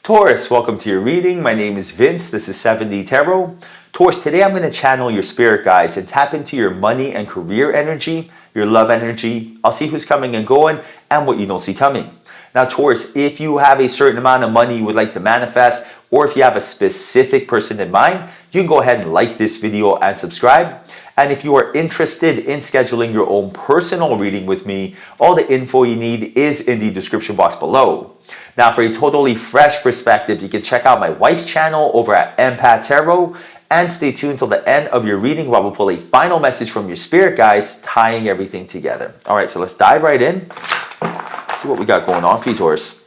Taurus, welcome to your reading. My name is Vince. This is 7D Tarot. Taurus, today I'm going to channel your spirit guides and tap into your money and career energy, your love energy. I'll see who's coming and going and what you don't see coming. Now, Taurus, if you have a certain amount of money you would like to manifest, or if you have a specific person in mind, you can go ahead and like this video and subscribe. And if you are interested in scheduling your own personal reading with me, all the info you need is in the description box below. Now, for a totally fresh perspective, you can check out my wife's channel over at Empath Tarot, and stay tuned till the end of your reading where we'll pull a final message from your spirit guides, tying everything together. All right, so let's dive right in. See what we got going on for you, Taurus.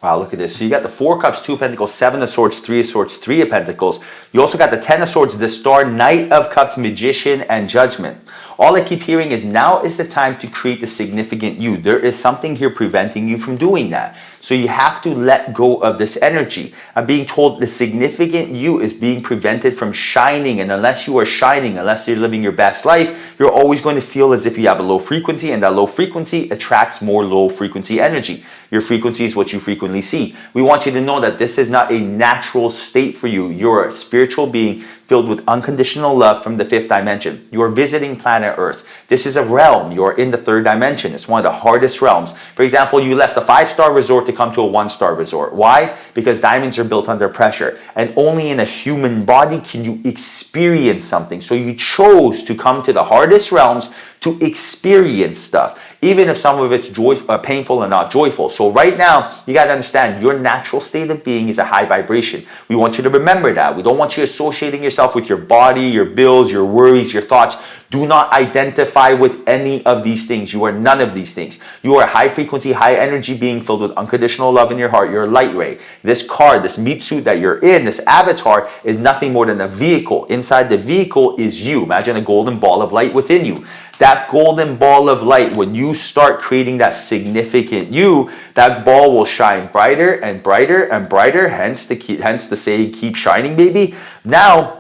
Wow, look at this. So you got the 4 Cups, 2 of Pentacles, 7 of Swords, 3 of Swords, 3 of Pentacles. You also got the 10 of Swords, the Star, Knight of Cups, Magician, and Judgment. All I keep hearing is now is the time to create the significant you. There is something here preventing you from doing that. So you have to let go of this energy. I'm being told the significant you is being prevented from shining. And unless you are shining, unless you're living your best life, you're always going to feel as if you have a low frequency, and that low frequency attracts more low frequency energy. Your frequency is what you frequently see. We want you to know that this is not a natural state for you. You're a spiritual being filled with unconditional love from the 5th dimension. You are visiting planet Earth. This is a realm. You are in the 3rd dimension. It's one of the hardest realms. For example, you left a 5-star resort to come to a 1-star resort. Why? Because diamonds are built under pressure. And only in a human body can you experience something. So you chose to come to the hardest realms to experience stuff, even if some of it's painful and not joyful. So right now, you got to understand your natural state of being is a high vibration. We want you to remember that. We don't want you associating yourself with your body, your bills, your worries, your thoughts. Do not identify with any of these things. You are none of these things. You are a high frequency, high energy being filled with unconditional love in your heart. You're a light ray. This car, this meat suit that you're in, this avatar is nothing more than a vehicle. Inside the vehicle is you. Imagine a golden ball of light within you. That golden ball of light, when you start creating that significant you, that ball will shine brighter and brighter and brighter. Hence the saying, keep shining, baby. Now,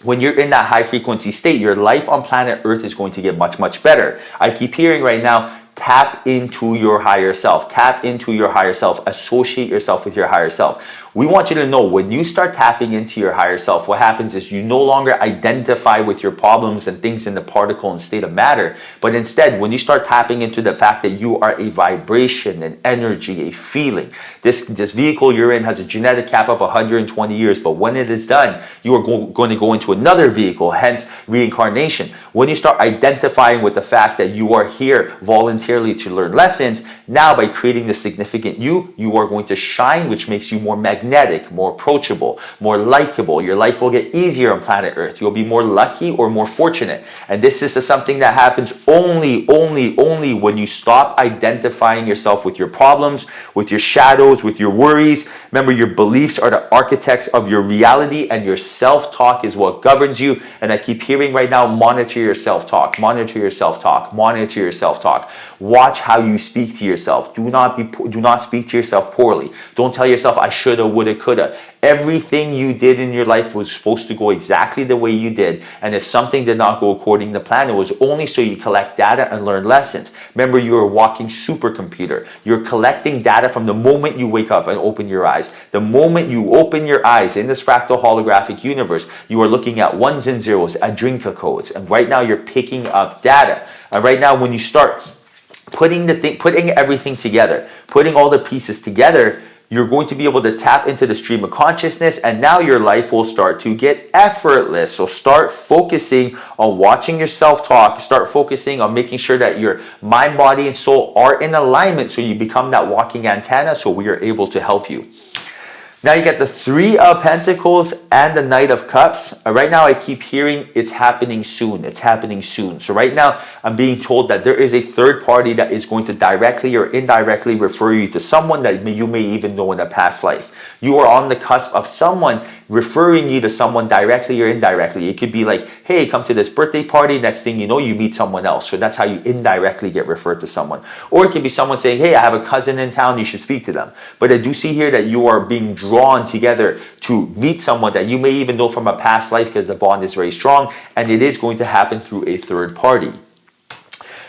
when you're in that high frequency state, your life on planet Earth is going to get much, much better. I keep hearing right now, tap into your higher self. Tap into your higher self. Associate yourself with your higher self. We want you to know when you start tapping into your higher self, what happens is you no longer identify with your problems and things in the particle and state of matter. But instead, when you start tapping into the fact that you are a vibration, an energy, a feeling. This vehicle you're in has a genetic cap of 120 years. But when it is done, you are going to go into another vehicle, hence reincarnation. When you start identifying with the fact that you are here voluntarily to learn lessons, now by creating the significant you are going to shine, which makes you more magnetic, more approachable, more likable. Your life will get easier on planet Earth. You'll be more lucky or more fortunate. And this is something that happens only when you stop identifying yourself with your problems, with your shadows, with your worries. Remember, your beliefs are the architects of your reality, and your self-talk is what governs you. And I keep hearing right now, monitor your self-talk, monitor your self-talk, monitor your self-talk. Watch how you speak to yourself. Do not speak to yourself poorly. Don't tell yourself, I shoulda, woulda, coulda. Everything you did in your life was supposed to go exactly the way you did. And if something did not go according to plan, it was only so you collect data and learn lessons. Remember, you're a walking supercomputer. You're collecting data from the moment you wake up and open your eyes. The moment you open your eyes in this fractal holographic universe, you are looking at ones and zeros, Adrinka codes. And right now you're picking up data. And right now when you start putting everything together, putting all the pieces together, You're going to be able to tap into the stream of consciousness, and now your life will start to get effortless. So start focusing on watching yourself talk. Start focusing on making sure that your mind, body, and soul are in alignment so you become that walking antenna so we are able to help you. Now you get the Three of Pentacles and the Knight of Cups. Right now I keep hearing it's happening soon. It's happening soon. So right now I'm being told that there is a third party that is going to directly or indirectly refer you to someone that you may even know in a past life. You are on the cusp of someone referring you to someone directly or indirectly. It could be like, hey, come to this birthday party. Next thing you know, you meet someone else. So that's how you indirectly get referred to someone. Or it could be someone saying, hey, I have a cousin in town. You should speak to them. But I do see here that you are being drawn together to meet someone that you may even know from a past life because the bond is very strong. And it is going to happen through a third party.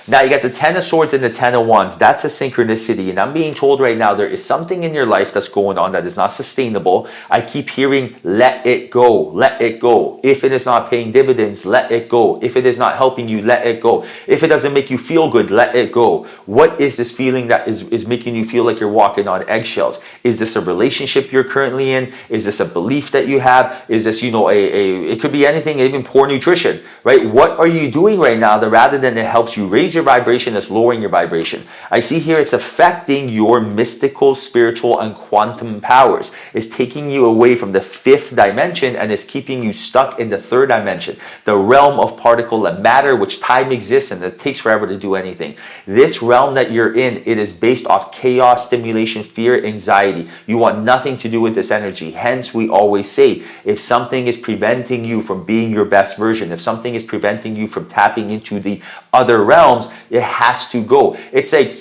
Now you got the Ten of Swords and the Ten of Wands. That's a synchronicity. And I'm being told right now there is something in your life that's going on that is not sustainable. I keep hearing, let it go, let it go. If it is not paying dividends, let it go. If it is not helping you, let it go. If it doesn't make you feel good, let it go. What is this feeling that is making you feel like you're walking on eggshells? Is this a relationship you're currently in? Is this a belief that you have? Is this, it could be anything, even poor nutrition, right? What are you doing right now that rather than it helps you raise your vibration, it's lowering your vibration? I see here it's affecting your mystical, spiritual, and quantum powers. It's taking you away from the fifth dimension and it's keeping you stuck in the third dimension, the realm of particle and matter, which time exists and it takes forever to do anything. This realm that you're in, it is based off chaos, stimulation, fear, anxiety. You want nothing to do with this energy. Hence, we always say, if something is preventing you from being your best version, if something is preventing you from tapping into the other realms, it has to go. It's like,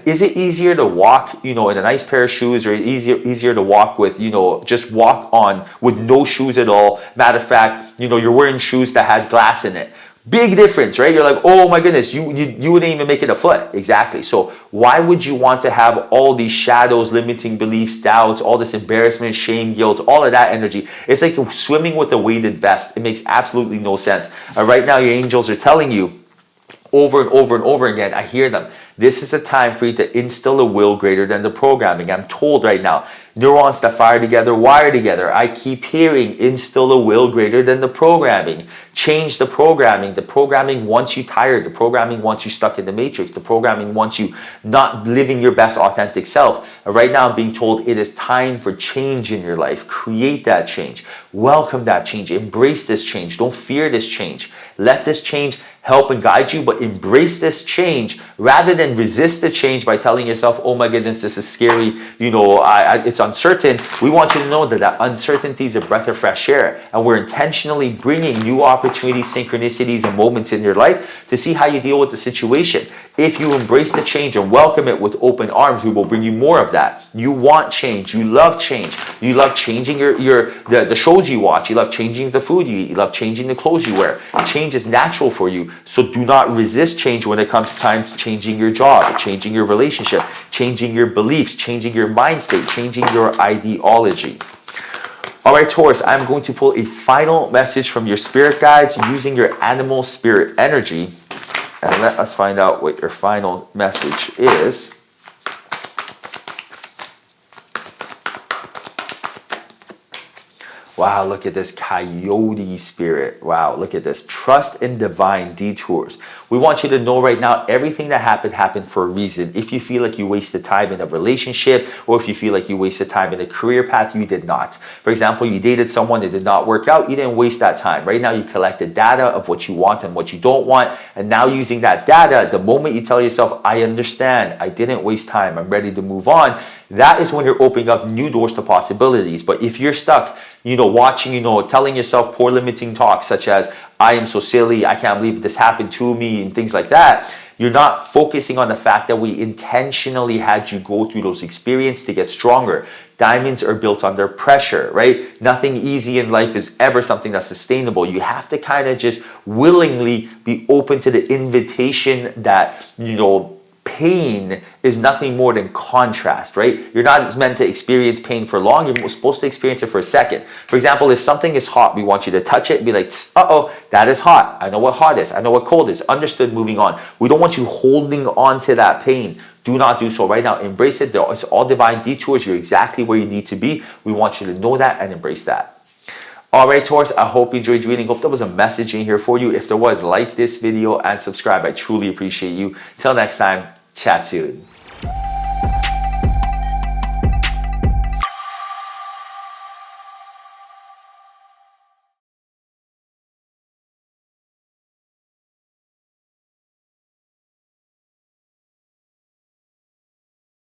is it easier to walk, in a nice pair of shoes, or easier to walk with, just walk on with no shoes at all? Matter of fact, you're wearing shoes that has glass in it. Big difference, right? You're like, oh my goodness, you wouldn't even make it a foot. Exactly. So why would you want to have all these shadows, limiting beliefs, doubts, all this embarrassment, shame, guilt, all of that energy? It's like swimming with a weighted vest. It makes absolutely no sense. Right now, your angels are telling you over and over and over again, I hear them, this is a time for you to instill a will greater than the programming. I'm told right now, neurons that fire together, wire together. I keep hearing, instill a will greater than the programming. Change the programming. The programming wants you tired. The programming wants you stuck in the matrix. The programming wants you not living your best authentic self. Right now I'm being told it is time for change in your life. Create that change. Welcome that change. Embrace this change. Don't fear this change. Let this change help and guide you, but embrace this change rather than resist the change by telling yourself, oh my goodness, this is scary, it's uncertain. We want you to know that uncertainty is a breath of fresh air, and we're intentionally bringing new opportunities, synchronicities, and moments in your life to see how you deal with the situation. If you embrace the change and welcome it with open arms, we will bring you more of that. You want change. You love change. You love changing the shows you watch. You love changing the food you eat. You love changing the clothes you wear. Change is natural for you. So do not resist change when it comes to time to changing your job, changing your relationship, changing your beliefs, changing your mind state, changing your ideology. All right, Taurus, I'm going to pull a final message from your spirit guides using your animal spirit energy. And let us find out what your final message is. Wow, look at this coyote spirit. Wow, look at this. Trust in divine detours. We want you to know right now, everything that happened for a reason. If you feel like you wasted time in a relationship, or if you feel like you wasted time in a career path, you did not. For example, you dated someone, it did not work out, you didn't waste that time. Right now, you collected data of what you want and what you don't want. And now using that data, the moment you tell yourself, I understand, I didn't waste time, I'm ready to move on, that is when you're opening up new doors to possibilities. But if you're stuck, watching, telling yourself poor limiting talks such as, I am so silly, I can't believe this happened to me, and things like that, you're not focusing on the fact that we intentionally had you go through those experiences to get stronger. Diamonds are built under pressure, right? Nothing easy in life is ever something that's sustainable. You have to kind of just willingly be open to the invitation that, pain is nothing more than contrast, right? You're not meant to experience pain for long. You're supposed to experience it for a second. For example, if something is hot, we want you to touch it and be like, uh-oh, that is hot. I know what hot is. I know what cold is. Understood, moving on. We don't want you holding on to that pain. do not do so right now. Embrace it. It's all divine detours. You're exactly where you need to be. We want you to know that and embrace that. All right, Taurus, I hope you enjoyed reading. Hope there was a message in here for you. If there was, like this video and subscribe. I truly appreciate you. Till next time, chat soon.